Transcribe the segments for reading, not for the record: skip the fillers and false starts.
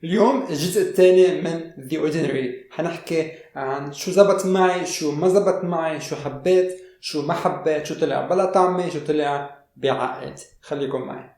اليوم الجزء الثاني من The Ordinary. حنحكي عن شو زبط معي، شو ما زبط معي، شو حبيت، شو ما حبيت، شو طلع بلا طعمة، شو طلع بعقد. خليكم معي.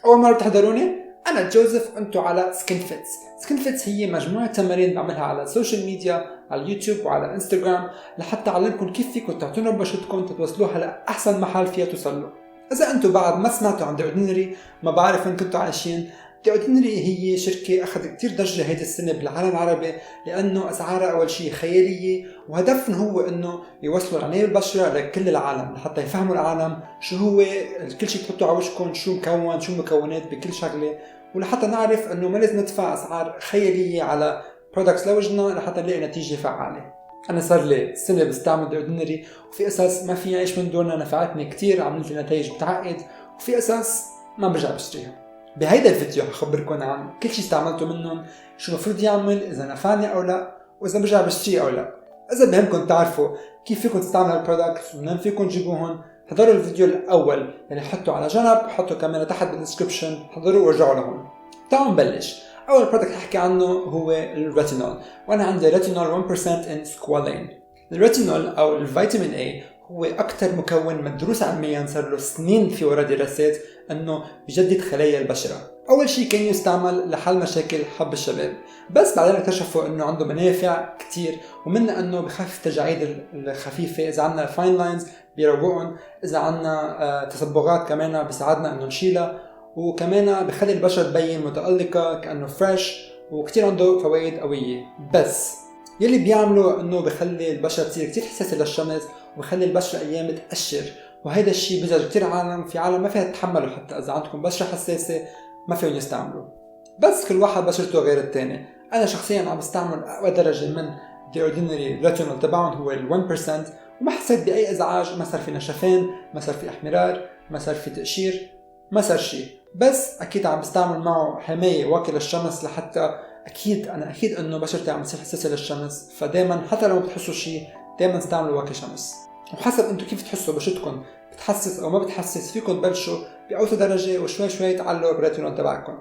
أول مرة بتحضروني؟ أنا جوزيف، أنتوا على سكين فيتس. سكين فيتس هي مجموعة تمارين بعملها على السوشيال ميديا، على اليوتيوب وعلى انستغرام، لحتى أعلمكم كيف فيكم تعطونا بشرتكم تتوصلوها لأحسن محل فيها توصلوا. إذا أنتوا بعد ما سمعتوا عن The Ordinary، ما بعرف وين كنتوا عايشين. The Ordinary هي شركة أخذت كتير ضجة هيدي السنة بالعالم العربي، لأنه أسعارها أول شيء خيالية، وهدفهم هو أنه يوصلوا العناية بالبشرة لكل العالم، لحتى يفهموا العالم شو هو كل شيء تحطوا على وشكم، شو مكون، شو مكونات بكل شغلة، ولحتى نعرف أنه ما لازم ندفع أسعار خيالية على برودكتس لوجهنا لحتى نلاقي نتيجة فعالة. أنا صار لي سنة بستعمل The Ordinary، وفي أساس ما في عيش من دونها، نفعتني كتير، عملت لي نتائج بتعقد، وفي أساس ما برجع بشتريها. بهيدا الفيديو حخبركن عن كل شيء استعملته منهم، شو المفروض يعمل، إذا نفعني أو لا، وإذا برجع بشتريه أو لا. إذا بهمكن تعرفوا كيف فيكم تستعملوا البرودكت ومنين فيكم تجيبوهن، حضروا الفيديو الأول اللي حطوا على جنب، حطوا كمان تحت بالديسكريبشن، حضروا ورجعوا لهون. تعالوا نبلش. أول برودكت حكي عنه هو الريتينول، وأنا عندي ريتينول 1% in squalane. الريتينول أو الفيتامين A هو أكثر مكون مدروس علميا، صار له سنين في ورا دراسات أنه بيجدد خلايا البشرة. أول شيء كان يستعمل لحل مشاكل حب الشباب، بس بعدين اكتشفوا أنه عنده منافع كتير، ومنها أنه بخفف التجاعيد الخفيفة، إذا عنا فاين لاينز بيروقون، إذا عنا تصبغات كمان بيساعدنا أنه نشيلها، وكمان بخلي البشرة تبين متألقة كأنه فريش، وكتير عنده فوائد قوية. بس يلي بيعملوا انه بخلي البشرة تصير كتير حساسة للشمس، وبخلي البشرة ايام تقشر، وهيدا الشيء بيزعج كتير عالم. في عالم ما فيها تتحمله، حتى اذا عندكم بشرة حساسة ما فيهم يستعملوا. بس كل واحد بشرته غير التاني. انا شخصيا عم بستعمل اقوى درجة من The Ordinary ريتينول تبعهم هو ال 1%، وما حسيت باي ازعاج، ما صار في نشفان، ما صار في احمرار، ما صار في تقشير، ما صار شيء. بس اكيد عم بستعمل معه حماية واقي للشمس، لحتى اكيد انه بشرتي عم تصير حساسه للشمس، فدائما حتى لو بتحسوا شيء دائما استعملوا واقي شمس. وحسب انتم كيف تحسوا بشرتكم، بتحسس او ما بتحسس، فيكم تبلشوا باوطى درجه وشوي شوي تعلوا بالريتينول تبعكم.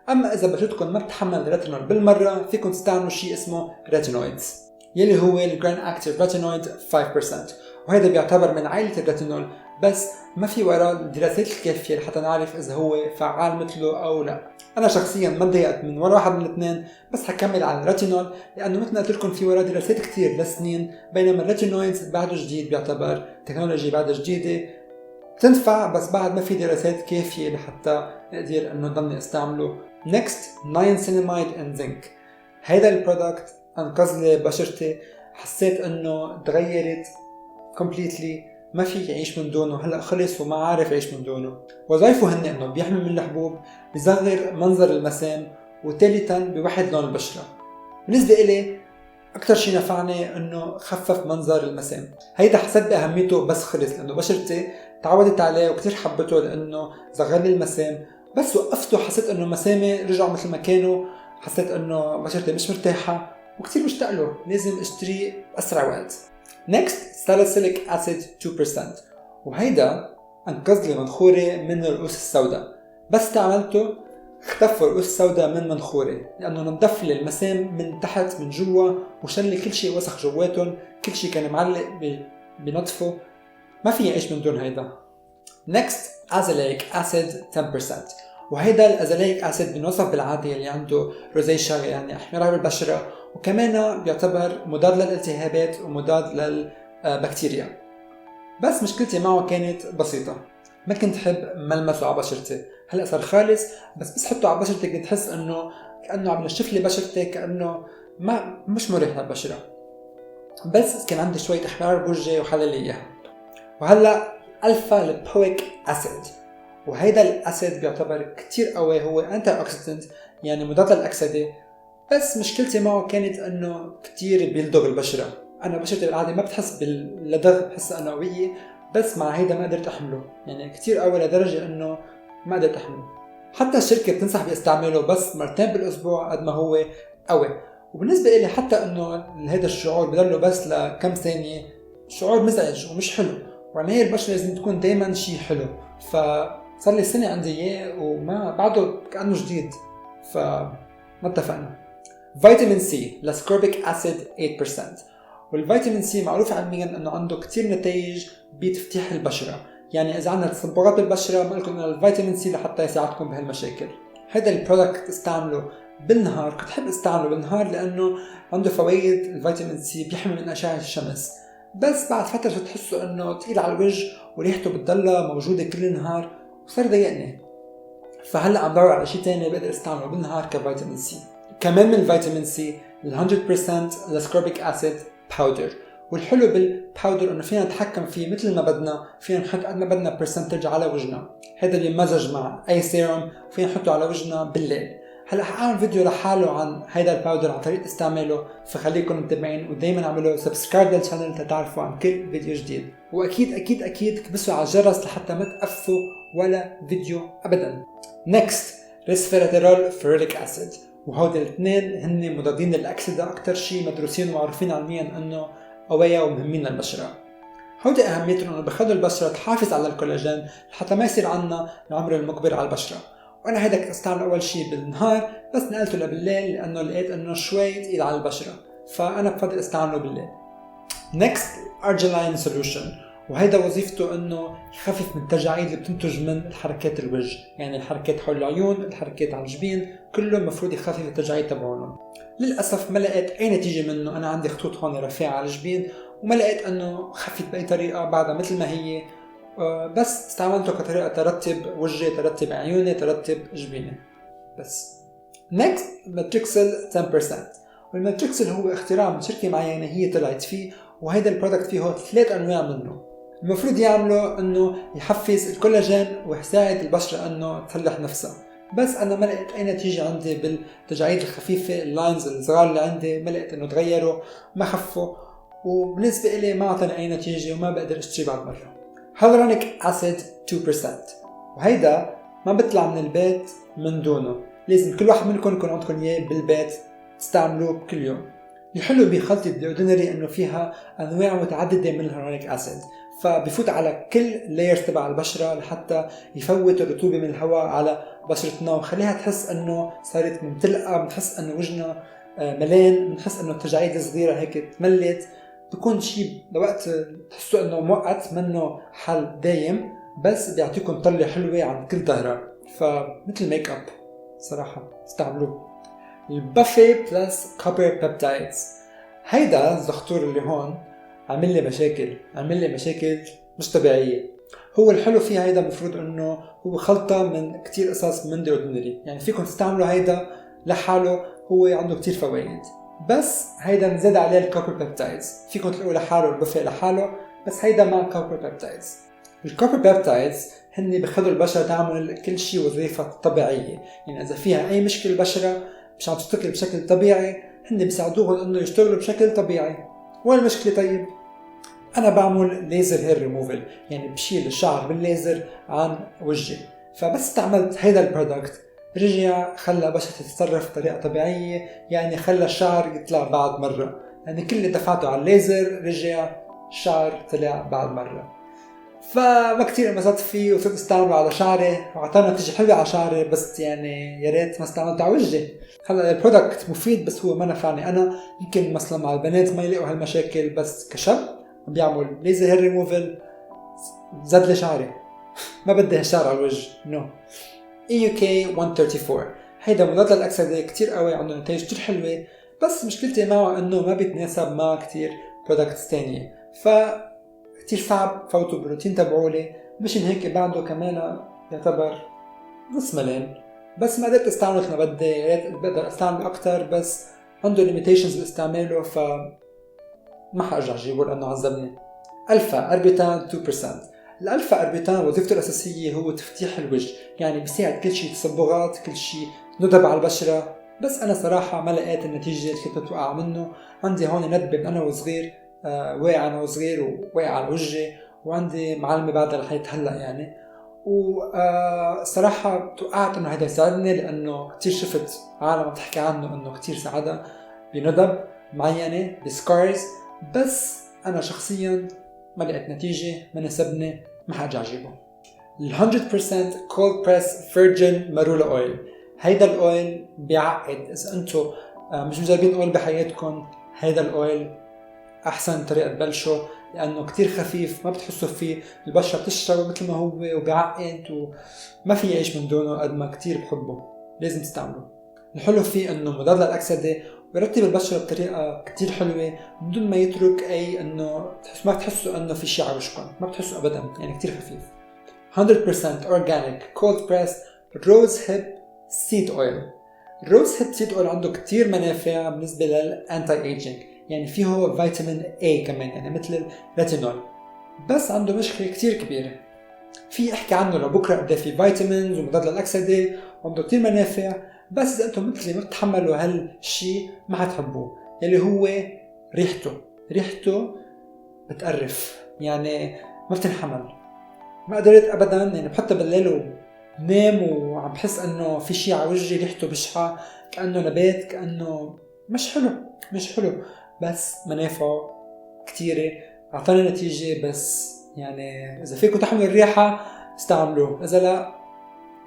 اما اذا بشرتكم ما بتحمل الريتينول بالمره، فيكم تستعملوا شيء اسمه ريتينويدز، يلي هو الجران اكتيف ريتينويد 5%، وهذا بيعتبر من عائله الريتينول، بس ما في وراه الدراسات الكافيه لحتى نعرف اذا هو فعال مثله او لا. انا شخصيا ما تضايقت من ولا واحد من الاثنين، بس حكمل على الريتينول، لانه مثل ما قلت لكم في وراه دراسات كثير لسنين، بينما الريتينويدز بعده جديد، بيعتبر تكنولوجي بعدها جديده بتنفع، بس بعد ما في دراسات كافيه لحتى نقدر انه نضلني استعمله. نيكست ناينسيناميد ان زنك. هيدا البرودكت انقذ لي بشرتي، حسيت انه تغيرت كومبليتلي، ما في يعيش من دونه، هلا خلص وما عارف يعيش من دونه. وظائفه هن انه بيحمي من الحبوب، بيصغر منظر المسام، وثالثا بيوحد لون البشره. بالنسبه إلي اكثر شيء نفعني انه خفف منظر المسام. هيدا حسيت باهميته بس خلص، لانه بشرتي تعودت عليه وكثير حبته، لانه صغر لي المسام. بس وقفته حسيت انه مسامي رجعوا مثل ما كانوا، حسيت انه بشرتي مش مرتاحه وكثير مشتاق له، لازم اشتريه باسرع وقت. Next salicylic acid 2%، وهيدا انقذ لي منخوري من الرؤوس السوداء. بس استعملته اختفوا الرؤوس السوداء من منخوري، لانه نظف لي المسام من تحت من جوا، وشل لي كل شيء وسخ جواتهم، كل شيء كان معلق بنطفه، ما في يعيش من دون هيدا. Next azelaic acid 10%، وهيدا الازاليك اسيد بنوصف بالعادة اللي عنده روزيشا، يعني احمرار بالبشرة، وكمان بيعتبر مضاد للالتهابات ومضاد للبكتيريا. بس مشكلتي معه كانت بسيطة، ما كنت حب ملمسه على بشرتي. هلا صار خالص، بس حطه على بشرتي كنت حس انه كأنه عم ينشف لي بشرتي، كأنه مش مريح للبشرة. بس كان عندي شوية احمرار بوجهي وحل لي اياها. وهلا الفا ليبويك اسيد، وهيدا الاسيد بيعتبر كتير قوي، هو انتي اوكسيدنت يعني مضاد للاكسده. بس مشكلتي معه كانت انه كتير بيلدغ البشره. انا بشرتي بالعاده ما بتحس باللدغ، بحسها انه قويه، بس مع هيدا ما قدرت احمله، يعني كتير قوي لدرجه انه ما قدرت احمله. حتى الشركه بتنصح باستعماله بس مرتين بالاسبوع قد ما هو قوي. وبالنسبه لي حتى انه هيدا الشعور بضله بس لكم ثانيه، شعور مزعج ومش حلو، وعناية البشرة لازم تكون دايما شيء حلو. فصار لي سنة عندي اياه وما بعده كأنه جديد، فما اتفقنا. فيتامين سي لاسكوربيك اسيد 8%. والفيتامين سي معروف علميا انه عنده كتير نتائج بتفتيح البشرة، يعني اذا عندنا تصبغات بالبشرة ما لكم الفيتامين سي لحتى يساعدكم بهالمشاكل. هذا البرودكت استعمله بالنهار، كنت حب استعمله بالنهار لانه عنده فوائد. الفيتامين سي بيحمي من اشعة الشمس، بس بعد فترة تحسوا انه تقيل على الوجه وريحته بتضلها موجودة كل النهار وصار ضايقني. فهلا عم بدور على شيء تاني بقدر استعمله بالنهار كفيتامين سي. كمان من الفيتامين سي 100% الاسكوربيك اسيد باودر. والحلو بالباودر انه فينا نتحكم فيه مثل ما بدنا، فينا نحط قد ما بدنا برسنتج على وجهنا. هذا بيمزج مع اي سيروم، فينا نحطه على وجهنا بالليل. هلا حاعمل فيديو لحاله عن هيدا الباودر عن طريقه استعماله، فخليكم متابعين ودايما اعملوا سبسكرايب للشانل تتعرفوا عن كل فيديو جديد. واكيد اكيد اكيد كبسوا على الجرس لحتى ما تقفوا ولا فيديو ابدا. نيكست ريسفيراتيرول فيروليك اسيد، وهودي الاثنين هن مضادين للاكسده، اكثر شيء مدروسين ومعروفين علميا انه قوية ومهمين للبشره. هودي اهميتهم انه بخلوا البشره تحافظ على الكولاجين لحتى ما يصير عنا العمر المقبل على البشره. وانا هيدا كنت استعمله اول شيء بالنهار، بس نقلته لبالليل لانه لقيت انه شوي تقيل على البشره، فانا بفضل استعمله بالليل. نيكست ارجيلاين سوليوشن، وهيدا وظيفته انه يخفف من التجاعيد اللي بتنتج من الحركات الوجه، يعني الحركات حول العيون، الحركات على الجبين، كله المفروض يخفف التجاعيد تبعونهم. للاسف ما لقيت اي نتيجه منه، انا عندي خطوط هون رفيعه على الجبين وما لقيت انه خفت باي طريقه، بعدها مثل ما هي، بس استعملته كطريقه ترتب وجهي، ترتب عيوني، ترتب جبيني بس. نيكست ماتريكسل 10%. والماتريكسل هو اختراع من شركه معينه هي طلعت فيه، وهيدا البرودكت فيه 3 انواع منه. المفروض يعمله انه يحفز الكولاجين ويساعد البشره انه تصلح نفسها، بس انا ما لقيت اي نتيجه عندي بالتجاعيد الخفيفه، اللاينز الصغار اللي عندي ما لقيت انه تغيروا، ما خفوا، وبالنسبه لي ما اعطاني اي نتيجه وما بقدر اشتري بعد مره. هيالورونيك اسيد 2%، وهيدا ما بيطلع من البيت من دونه، لازم كل واحد منكم يكون عندكم اياه بالبيت تستعملوه بكل يوم. الحلو بخلطة الأوردينري انه فيها انواع متعددة من الهيالورونيك اسيد، فبفوت على كل لايرز تبع البشرة لحتى يفوت الرطوبة من الهواء على بشرتنا وخليها تحس انه صارت ممتلئة، بنحس انه وجهنا ملان، بنحس انه التجاعيد الصغيرة هيك تملت. بكون شيء لوقت تحسوا انه مؤقت، منه حل دايم، بس بيعطيكم طلة حلوة عن كل ظهرة، فمثل ميك اب صراحة استعملوه. البافي بلس كوبر بيبتايدز، هيدا الزخطور اللي هون عمل لي مشاكل مش طبيعية. هو الحلو فيه هيدا المفروض انه هو خلطة من كتير قصص من دي اوردينري، يعني فيكم تستعملوا هيدا لحاله، هو عنده كتير فوائد، بس هيدا نزاد عليه الكوبر بيبتايدز. فيكم تلاقوا لحاله البافي لحاله، بس هيدا مع كوبر بيبتايدز. الكوبر بيبتايدز هن بخلوا البشرة تعمل كل شيء وظيفة طبيعية، يعني إذا فيها أي مشكلة البشرة مش عم تشتغل بشكل طبيعي، هن بيساعدوهم إنه يشتغلوا بشكل طبيعي. وين المشكلة؟ طيب أنا بعمل ليزر هير ريموفل، يعني بشيل الشعر بالليزر عن وجهي، فبس استعملت هيدا البرودكت رجع خلى بشرتي تتصرف بطريقة طبيعية، يعني خلى الشعر يطلع بعد مرة، يعني كل اللي دفعته على الليزر رجع الشعر طلع بعد مرة. فما كتير انبسطت فيه وصرت استعمله على شعري وعطانا نتيجة حلوة على شعري، بس يعني يا ريت ما استعملته على وجهي. هلا البرودكت مفيد بس هو ما نفعني انا، يمكن مثلا مع البنات ما يلاقوا هالمشاكل، بس كشاب بيعمل ليزر هير ريموفل زاد لي شعري ما بدي هالشعر على الوجه نو. EUK 134، هيدا مضاد للأكسدة كتير قوي، عنده نتائج كتير حلوة، بس مشكلتي معه انه ما بيتناسب مع كتير برودكتس تانية، كتير صعب فوتوا بالروتين تبعولي، مشان هيك بعده كمان يعتبر نص ملان، بس ما قدرت استعمله مثل ما بدي، يا ريت بقدر استعمله اكتر، بس عنده ليميتيشنز باستعماله ما حارجع اجيبه لانه عذبني. الفا اربيتان 2%. الالفا اربيتان وظيفته الاساسيه هو تفتيح الوجه، يعني بيساعد كل شيء تصبغات، كل شيء ندب على البشره، بس انا صراحه ما لقيت النتيجه اللي كنت متوقع منه. عندي هون ندبه من انا وصغير، واقع انا وصغير وواقع على وجهي، وعندي معلمه بعدها لحيت هلا يعني، وصراحه توقعت انه هذا يساعدني لانه كتير شفت عالم بتحكي عنه انه كتير ساعدها بندب معينه بسكارز، بس أنا شخصيا ما لقيت نتيجة، ما نسبني، ما حاجة أجيبه. 100% cold press virgin marula oil. هيدا الأويل بيعقد. إذا أنتو مش مجربين أويل بحياتكم، هيدا الأويل أحسن طريقة تبلشوا، لأنه كتير خفيف، ما بتحسوا فيه، البشرة بتشربه مثل ما هو وبيعقد وما في يعيش من دونه قد ما كتير بحبه. لازم تستعمله. الحلو فيه أنه مضاد للأكسدة ويرطب البشرة بطريقة كتير حلوة بدون ما يترك أي أنه ما بتحسوا أنه في شي على وشكم، ما بتحسوا أبدا، يعني كتير خفيف. 100% organic cold press rose hip seed oil. الروز هيب سيد اويل عنده كتير منافع بالنسبة للانتي ايجينج، يعني فيه فيتامين A كمان، يعني مثل الريتينول، بس عنده مشكلة كتير كبيرة. في احكي عنه لبكرة قد في فيتامينز ومضاد للأكسدة وعنده كتير منافع، بس إذا أنتم مثلي ما بتتحملوا هالشي ما حتحبوه، يلي هو ريحته بتقرف، يعني ما بتنحمل. ما قدرت أبدا، يعني بحطها بالليل ونام وعم بحس انه في شيء على وجهي ريحته بشعة، كأنه نبات، كأنه مش حلو، بس منافعه كتيرة، اعطاني نتيجة. بس يعني اذا فيكم تحملوا الريحة استعملوه، اذا لا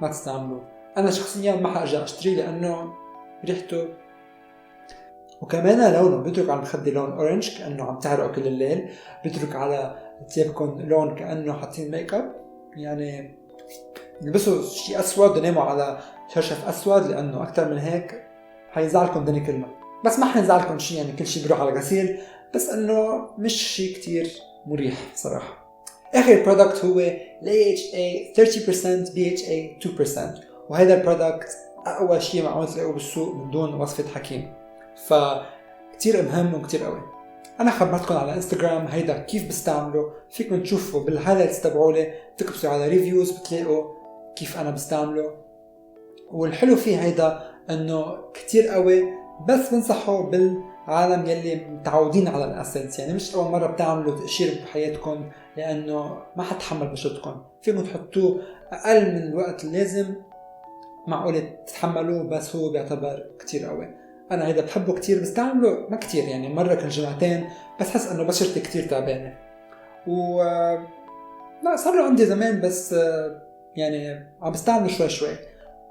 ما تستعملوه. انا شخصيا ما حاجة اشتري لانه ريحته، وكمان لونه بيترك على المخدة لون اورنج كأنه عم تعرقوا كل الليل، بيترك على ثيابكم لون كأنه حاطين ميك اب، يعني البسوا شيء اسود وناموا على شرشف اسود، لانه اكثر من هيك حيزعلكم الدنيا كلها. بس ما حيزعلكم شيء، يعني كل شيء بيروح على غسيل، بس انه مش شيء كتير مريح صراحه. اخر برودكت هو AHA 30% BHA 2%، وهذا البرودكت اقوى شيء معقول تلاقوه بالسوق من دون وصفه حكيم، فكتير مهم وكتير قوي. انا خبرتكم على انستغرام هيدا كيف بستعمله، فيكم تشوفوا بالهايلايتس تبعولي، تكبسوا على ريفيوز بتلاقوا كيف انا بستعمله. والحلو فيه هيدا انه كتير قوي، بس بنصحه بالعالم يلي متعودين على الاسيدز، يعني مش اول مره بتعملوا تقشير بحياتكم، لانه ما حتحمل بشرتكم. فيكم تحطوه اقل من الوقت اللازم، معقولة تتحملوه، بس هو بيعتبر كتير قوي. انا هيدا بحبه كتير، بستعمله ما كتير، يعني مرة كل جمعتين، بس حس انه بشرتي كتير تعبانة. لا صار له عندي زمان، بس يعني عم بستعمله شوي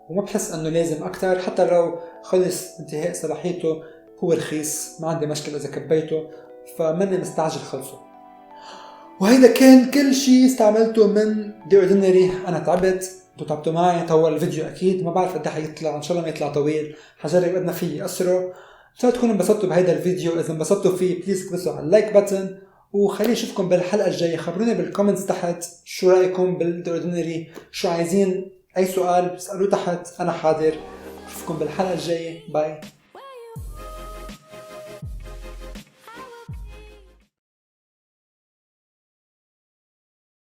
وما بحس انه لازم اكتر، حتى لو خلص انتهاء صلاحيته هو رخيص، ما عندي مشكلة اذا كبيته، فماني مستعجل خلصه. وهيدا كان كل شيء استعملته من The Ordinary. انا تعبت، انتوا تعبتوا معي، طول الفيديو اكيد، ما بعرف قد حيطلع، ان شاء الله ما يطلع طويل، حجرب قد ما في اقصره. ان شاء الله تكونوا انبسطتوا بهيدا الفيديو. اذا انبسطتوا فيه بليز اكبسوا على اللايك بتن، وخليني اشوفكم بالحلقه الجايه. خبروني بالكومنتس تحت شو رايكم بال The Ordinary، شو عايزين، اي سؤال اسالوه تحت، انا حاضر. اشوفكم بالحلقه الجايه، باي.